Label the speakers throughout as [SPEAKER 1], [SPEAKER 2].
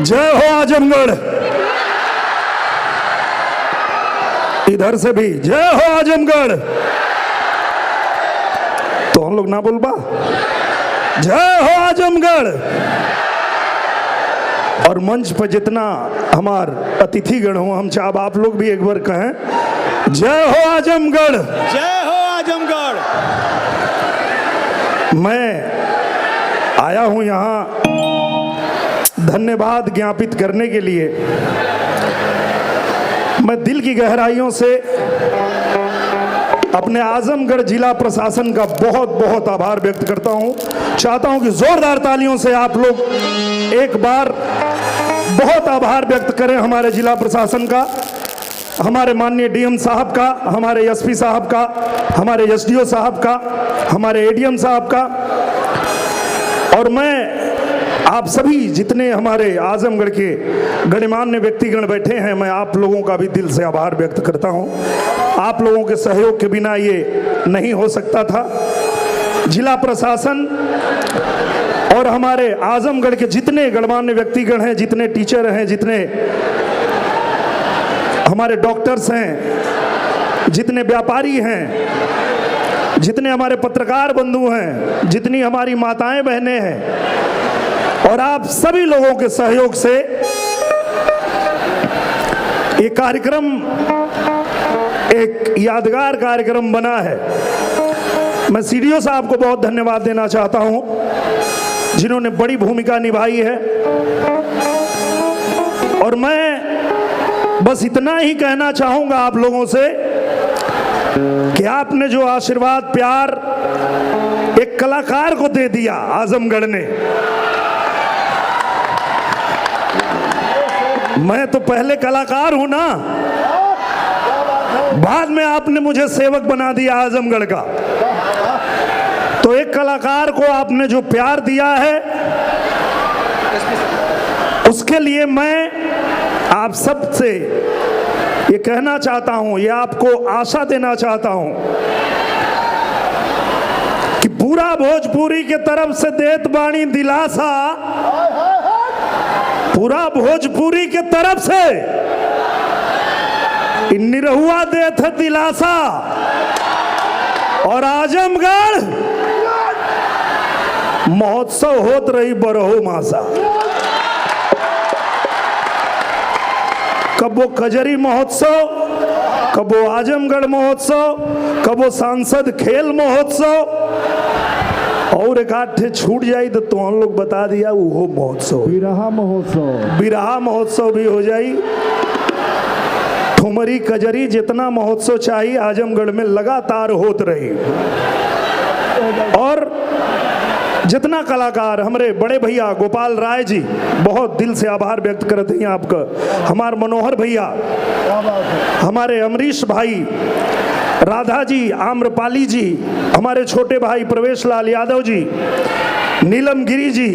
[SPEAKER 1] जय हो आजमगढ़। इधर से भी जय हो आजमगढ़। तो हम लोग ना बोल पा जय हो आजमगढ़। और मंच पर जितना हमार अतिथिगण हो, हम चाहे आप लोग भी एक बार कहें जय हो आजमगढ़।
[SPEAKER 2] जय हो आजमगढ़।
[SPEAKER 1] मैं आया हूं यहां धन्यवाद ज्ञापित करने के लिए। मैं दिल की गहराइयों से अपने आजमगढ़ जिला प्रशासन का बहुत बहुत आभार व्यक्त करता हूं। चाहता हूं कि जोरदार तालियों से आप लोग एक बार बहुत आभार व्यक्त करें हमारे जिला प्रशासन का, हमारे माननीय डीएम साहब का, हमारे एसपी साहब का, हमारे एसडीओ साहब का, हमारे एडीएम साहब का। और मैं आप सभी जितने हमारे आजमगढ़ के गणमान्य व्यक्तिगण बैठे हैं, मैं आप लोगों का भी दिल से आभार व्यक्त करता हूं। आप लोगों के सहयोग के बिना ये नहीं हो सकता था। जिला प्रशासन और हमारे आजमगढ़ के जितने गणमान्य व्यक्तिगण हैं, जितने टीचर हैं, जितने हमारे डॉक्टर्स हैं, जितने व्यापारी हैं, जितने हमारे पत्रकार बंधु हैं, जितनी हमारी माताएं बहनें हैं, और आप सभी लोगों के सहयोग से ये कार्यक्रम एक यादगार कार्यक्रम बना है। मैं सीडीओ साहब को बहुत धन्यवाद देना चाहता हूं, जिन्होंने बड़ी भूमिका निभाई है। और मैं बस इतना ही कहना चाहूंगा आप लोगों से कि आपने जो आशीर्वाद प्यार एक कलाकार को दे दिया आजमगढ़ ने। मैं तो पहले कलाकार हूं ना, बाद में आपने मुझे सेवक बना दिया आजमगढ़ का। तो एक कलाकार को आपने जो प्यार दिया है, उसके लिए मैं आप सब से ये कहना चाहता हूं, ये आपको आशा देना चाहता हूं कि पूरा भोजपुरी के तरफ से देत बाणी दिलासा, पूरा भोजपुरी के तरफ से निरहुआ देत है दिलासा। और आजमगढ़ महोत्सव होत रही बरहो मासा। कबो कजरी महोत्सव, कबो आजमगढ़ महोत्सव, कबो सांसद खेल महोत्सव, और एक आठ छूट जाई तो हम लोग बता दिया वो महोत्सव,
[SPEAKER 2] बिरहा महोत्सव। बिरहा
[SPEAKER 1] महोत्सव भी हो जाई। ठुमरी कजरी जितना महोत्सव चाहिए आजमगढ़ में लगातार होत रही। और जितना कलाकार हमारे बड़े भैया गोपाल राय जी, बहुत दिल से आभार व्यक्त करते हैं आपका। हमारे मनोहर भैया, हमारे अमरीश भाई, राधा जी, आम्रपाली जी, हमारे छोटे भाई प्रवेश लाल यादव जी, नीलम गिरी जी,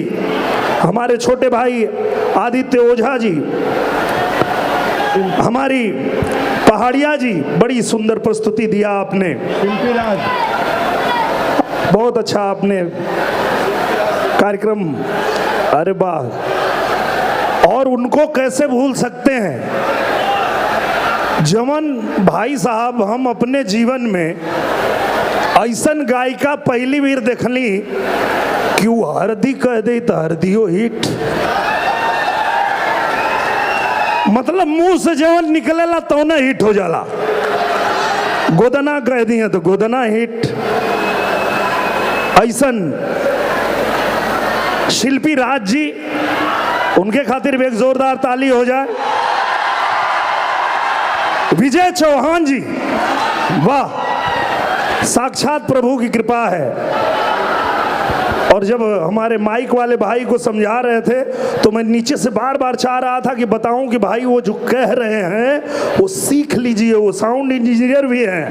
[SPEAKER 1] हमारे छोटे भाई आदित्य ओझा जी, हमारी पहाड़िया जी, बड़ी सुंदर प्रस्तुति दिया आपने। बहुत अच्छा आपने कार्यक्रम, अरे वाह। और उनको कैसे भूल सकते हैं, जमन भाई साहब हम अपने जीवन में ऐसन गायिका पहली बार देखली कि वो हरदी कह दे तो हरदियो हिट। मतलब मुंह से जवन निकलेला तो ना हिट हो जाला। गोदना कह दी है तो गोदना हिट। ऐसन शिल्पी राज जी, उनके खातिर भी एक जोरदार ताली हो जाए। विजय चौहान जी, वाह, साक्षात प्रभु की कृपा है। और जब हमारे माइक वाले भाई को समझा रहे थे तो मैं नीचे से बार बार चाह रहा था कि बताऊं कि भाई वो जो कह रहे हैं वो सीख लीजिए, वो साउंड इंजीनियर भी हैं।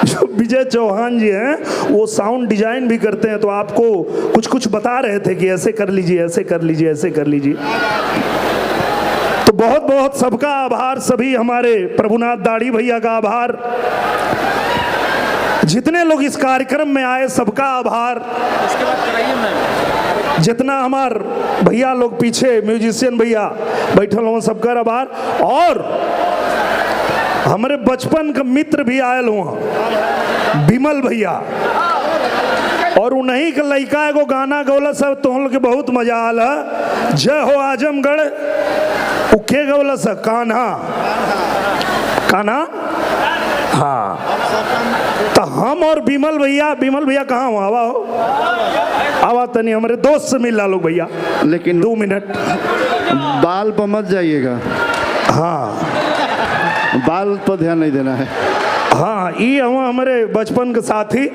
[SPEAKER 1] जो विजय चौहान जी हैं वो साउंड डिजाइन भी करते हैं, तो आपको कुछ कुछ बता रहे थे कि ऐसे कर लीजिए, ऐसे कर लीजिए, ऐसे कर लीजिए। तो बहुत बहुत सबका आभार, सभी हमारे प्रभुनाथ दाढ़ी भैया का आभार, जितने लोग इस कार्यक्रम में आए सबका आभार। जितना हमार भैया लोग पीछे म्यूजिशियन भैया बैठल हो सबका आभार। और हमारे बचपन का मित्र भी आयल हुआ विमल भैया, और उन्हीं के लड़का एगो गाना गौला सब तो हम लोग के बहुत मजा आल। जय हो आजमगढ़ उके गौला सा कान्हा कान्हा। हाँ, तो हम और विमल भैया कहाँ हो? आवा हो, आवा तनी हमारे दोस्त से मिला लोग भैया,
[SPEAKER 3] लेकिन
[SPEAKER 1] 2 मिनट।
[SPEAKER 3] बाल पर मत जाइएगा।
[SPEAKER 1] हाँ
[SPEAKER 3] बाल पर ध्यान नहीं देना है।
[SPEAKER 1] हाँ, ये हमारे बचपन के साथी।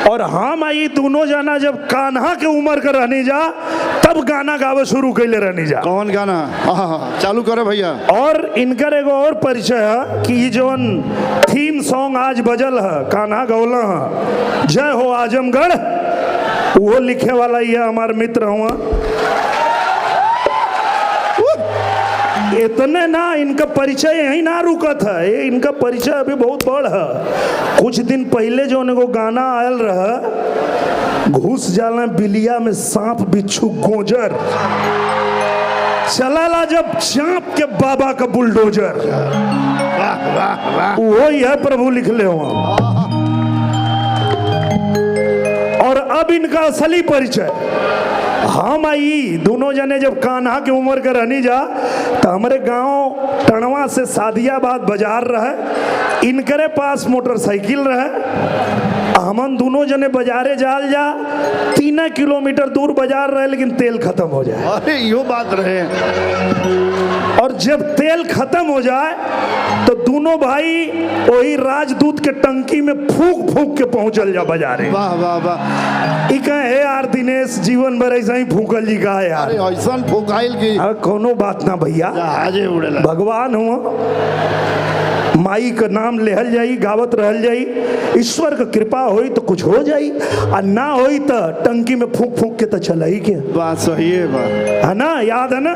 [SPEAKER 1] और हम आई दोनों जाना जब कान्हा के उम्र का रहने जा तब गाना गावे शुरू कैले रहने जा।
[SPEAKER 3] कौन गाना? हाँ, चालू करे भैया।
[SPEAKER 1] और इनकर एगो और परिचय है कि जोन थीम सॉन्ग आज बजल है कान्हा गौला है जय हो आजमगढ़, वो लिखे वाला ये हमारे मित्र हुआ। इतने ना इनका परिचय यही ना रुकत है, ये इनका परिचय अभी बहुत बड़ है। कुछ दिन पहले जो एगो गाना आयल रहा, घुस जाला बिलिया में सांप बिच्छू गोजर, चलाला जब चाँप के बाबा का बुलडोजर।
[SPEAKER 3] वाह वाह वाह।
[SPEAKER 1] वो है प्रभु लिख ले हुआ। और अब इनका असली परिचय हम आई दोनों जने जब कान्हा के उम्र के रहनी जा तो हमारे गांव टणवा से सादियाबाद बाजार रहे, इनकरे पास मोटरसाइकिल रहे। हमन दोनों जने बाजारे जाल जा 3 किलोमीटर दूर बाजार रहे, लेकिन तेल खत्म हो जाए।
[SPEAKER 3] अरे यो बात रहे।
[SPEAKER 1] और जब तेल खत्म हो जाए तो दोनों भाई वही राजदूत के टंकी में फूक फूक के पहुंचल जा बाजारे।
[SPEAKER 3] वाह वाह वाह।
[SPEAKER 1] इका है यार दिनेश, जीवन भर ऐसा ही फूकल जी का यार।
[SPEAKER 3] अरे ऐसा फुकाइल की
[SPEAKER 1] कोनो बात ना भैया,
[SPEAKER 3] आजे उड़ेला।
[SPEAKER 1] भगवान हुआ, माई का नाम लेहल जाई, गावत रहल जाई, ईश्वर का कृपा होई तो कुछ हो जाई, और ना होई तो टंकी में फूक फूक के तो चला ही क्या।
[SPEAKER 3] बात सही है बा।
[SPEAKER 1] है ना, याद है ना?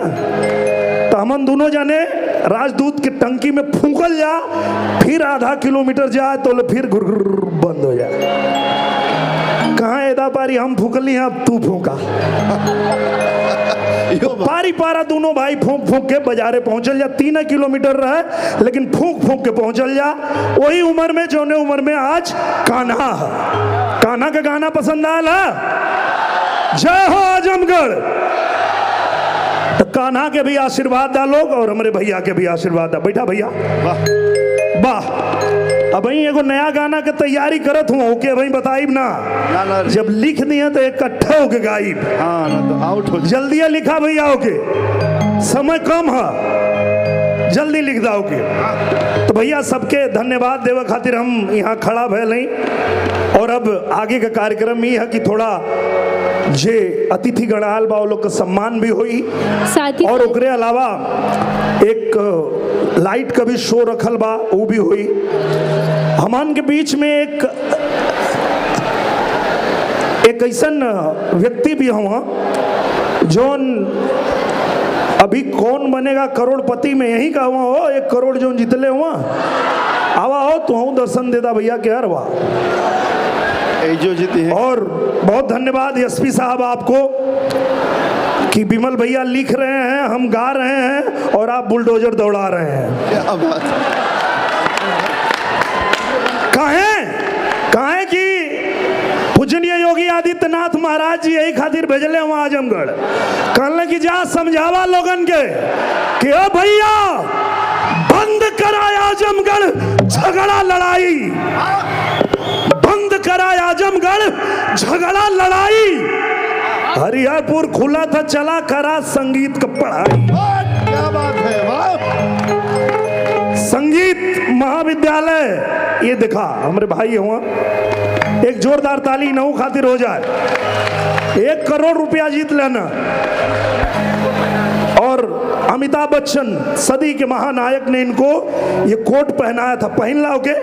[SPEAKER 1] तो हम दोनों जाने राजदूत की टंकी में फूकल जा, फिर आधा किलोमीटर जाए तो फिर गुर बंद हो जाए। कहाँ एदा पारी हम फूकली हैं, अब तू फूका। पारी पारा दोनों भाई फूंक फूंक के बाजारे पहुंचल जा। 3 किलोमीटर रहे लेकिन फूंक फूंक के पहुंचल जा। वही उम्र में जौने उम्र में आज कान्हा है। कान्हा का गाना पसंद आया? जय हो आजमगढ़। तो कान्हा के भी आशीर्वाद दा लोग और हमारे भैया के भी आशीर्वाद दा। बैठा भैया, वाह। अब एगो नया गाना के तैयारी करत हूँ, ओके भाई बताइब ना, जब लिख दिए तो इकट्ठा होके गाइब।
[SPEAKER 3] हाँ ना तो आउट हो।
[SPEAKER 1] जल्दी लिखा भैया, ओके समय कम है, जल्दी लिख दा ओके। तो भैया सबके धन्यवाद देवे खातिर हम यहाँ खड़ा भैल नहीं। और अब आगे का कार्यक्रम ये है कि थोड़ा जे अतिथि गणाल बा लोग का सम्मान भी हुई, और ओकरे अलावा एक लाइट का भी शो रखल बा, वो भी हुई। हमान के बीच में एक ऐसन व्यक्ति भी हुआ जोन अभी कौन बनेगा करोड़पति में यही का हुआ हो, 1 करोड़ जो जितले हुआ। आवा हो तो हूँ दर्शन देता भैया के हर वाह
[SPEAKER 3] जो जीती है।
[SPEAKER 1] और बहुत धन्यवाद एसपी साहब आपको कि विमल भैया लिख रहे हैं, हम गा रहे हैं और आप बुलडोजर दौड़ा रहे हैं।
[SPEAKER 3] क्या बात है।
[SPEAKER 1] काहे कि पूजनीय योगी आदित्यनाथ महाराज जी यही खातिर भेजले वहां आजमगढ़, कहले कि जा समझावा लोगन के कि ओ भैया बंद कराया आजमगढ़ झगड़ा लड़ाई, बंद कराया आजमगढ़ झगड़ा लड़ाई। हरिहरपुर खुला था, चला करा संगीत का पढ़ाई।
[SPEAKER 3] क्या बात है, वाह।
[SPEAKER 1] संगीत महाविद्यालय ये दिखा हमारे भाई हुआ, एक जोरदार ताली नौ खातिर हो जाए। 1 करोड़ रुपया जीत लेना। और अमिताभ बच्चन सदी के महानायक ने इनको ये कोट पहनाया था, पहन लाओ के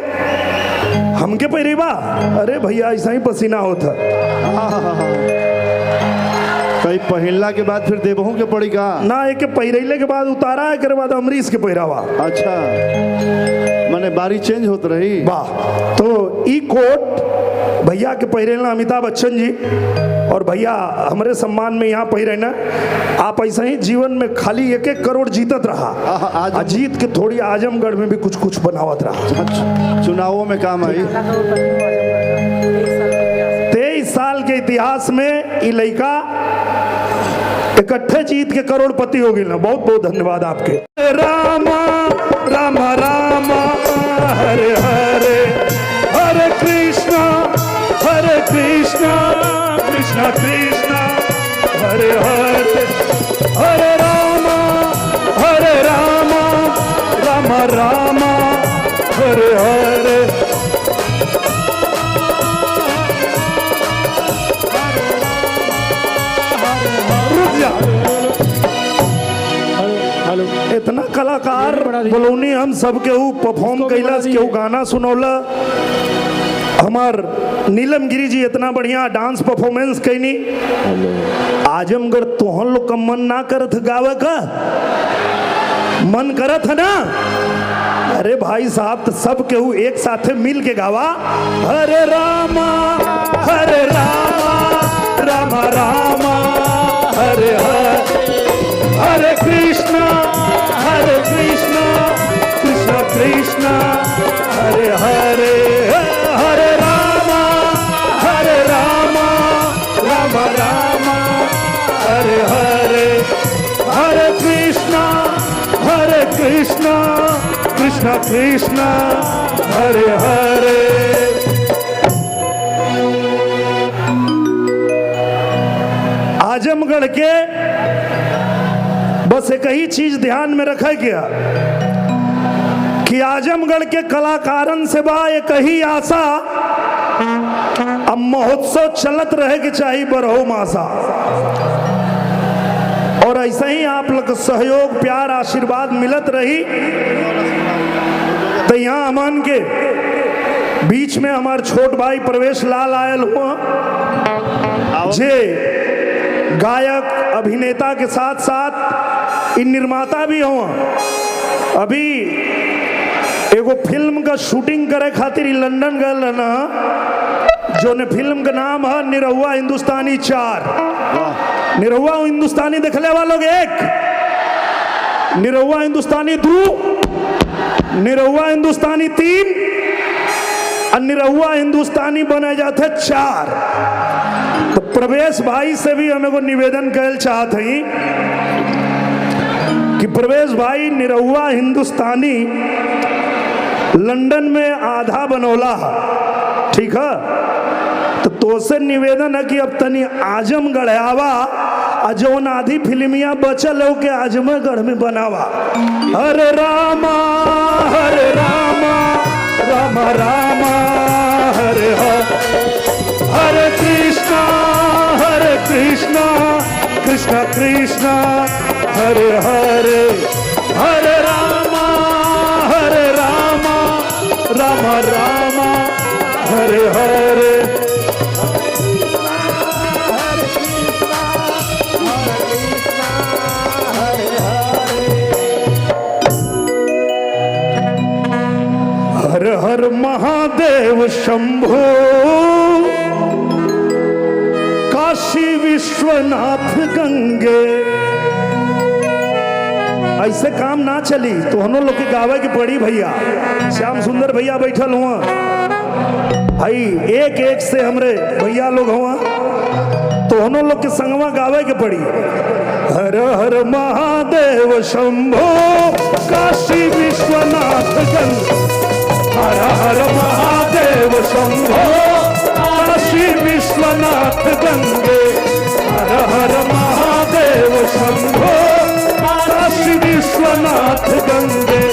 [SPEAKER 1] हमके पहिरेबा। अरे भैया ऐसा ही पसीना होता।
[SPEAKER 3] कई पहिला के बाद फिर देवहू के पड़ी का
[SPEAKER 1] ना, एक पहिरैले के बाद उतारा है, के बाद अमरीश के पहिरावा।
[SPEAKER 3] अच्छा, माने बारी चेंज होत रही।
[SPEAKER 1] वाह। तो ई कोट भैया के पहिरेला अमिताभ बच्चन जी, और भैया हमारे सम्मान में यहाँ पहिरे ना। आप ऐसा ही जीवन में खाली 1-1 करोड़ जीतत रहा,
[SPEAKER 3] आज
[SPEAKER 1] जीत के थोड़ी आजमगढ़ में भी कुछ कुछ बनावत रहा।
[SPEAKER 3] चुनावों में काम आई।
[SPEAKER 1] 23 साल के इतिहास में ये लड़का इकट्ठे जीत के करोड़पति हो गई ना। बहुत बहुत धन्यवाद आपके। रामा राम राम हरे हरे, हरे कृष्णा कृष्णा कृष्णा हरे हरे, हरे राम राम राम हरे हरे। रुक जा, इतना कलाकार बोलौनी हम सबके ऊ परफॉर्म कैलाश के ऊ गाना सुनौला। हमार नीलम गिरी जी इतना बढ़िया डांस परफॉर्मेंस कैनी। आजमगढ़ तोहन लोग का मन ना करत गावे का, मन करत है ना? अरे भाई साहब, तो सब केहू एक साथे मिल के गावा। हरे रामा राम राम हरे हरे, हरे कृष्णा कृष्णा कृष्णा हरे हरे, हरे राम राम हरे हरे, हरे कृष्णा कृष्णा कृष्णा हरे हरे। आजमगढ़ के बस एक ही चीज ध्यान में रखा गया कि आजमगढ़ के कलाकारन से बा एक ही आशा, अब महोत्सव चलत रहे के चाहिए बरहो मासा। और ऐसा ही आप लोग का सहयोग प्यार आशीर्वाद मिलत रही। तो यहाँ अमन के बीच में हमार छोट भाई प्रवेश लाल आयल हुआ, जे गायक अभिनेता के साथ साथ इन निर्माता भी हुआ। अभी एगो फिल्म का शूटिंग करे खातिर लंदन गए ना, जो ने फिल्म का नाम है निरहुआ हिंदुस्तानी 4। निरहुआ हिंदुस्तानी देखले वालों एक, निरहुआ हिंदुस्तानी 2, निरहुआ हिंदुस्तानी 3 और निरहुआ हिंदुस्तानी बने जाते 4। तो प्रवेश भाई से भी हमें को निवेदन कर चाहते हैं कि प्रवेश भाई निरहुआ हिंदुस्तानी लंदन में आधा बनौला है, ठीक है? तो से निवेदन है कि अब तनी आजमगढ़ आवा, जौन आधी फिल्मिया बचल हो के आजमगढ़ में बनावा। हरे रामा राम राम हरे हरे, हरे कृष्णा कृष्णा कृष्णा हरे हरे, हरे राम राम हरे हरे। हर हर महादेव शंभो, काशी विश्वनाथ गंगे। ऐसे काम ना चली तो हम लोग के गावे की पड़ी भैया। श्याम सुंदर भैया बैठल हुआ भाई, एक एक से हमरे भैया लोग हुआ, तो हम लोग के संगवा गावे के पड़ी। हर हर महादेव शंभो, काशी विश्वनाथ गंगे। हर हर महादेव शंभो, काशी विश्वनाथ गंगे। हर हर महादेव शंभो, काशी विश्वनाथ गंगे।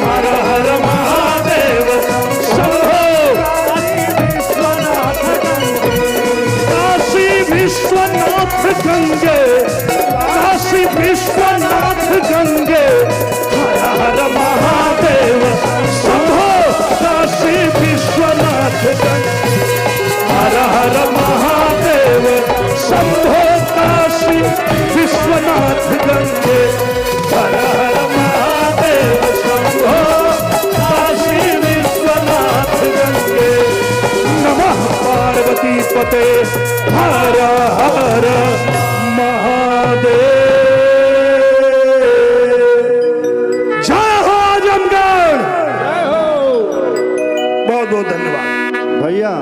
[SPEAKER 1] हर हर महादेव शंभो, काशी विश्वनाथ गंगे। काशी विश्वनाथ गंगे। हर हर महादेव शंभो, काशी विश्वनाथ गंगे। हर हर महादेव शंभो, काशी विश्वनाथ गंगे। हर हर महादेव शंभो, काशी विश्वनाथ गंगे। नमः हर महादेव। जय हो आजमगढ़। बहुत बहुत धन्यवाद
[SPEAKER 3] भैया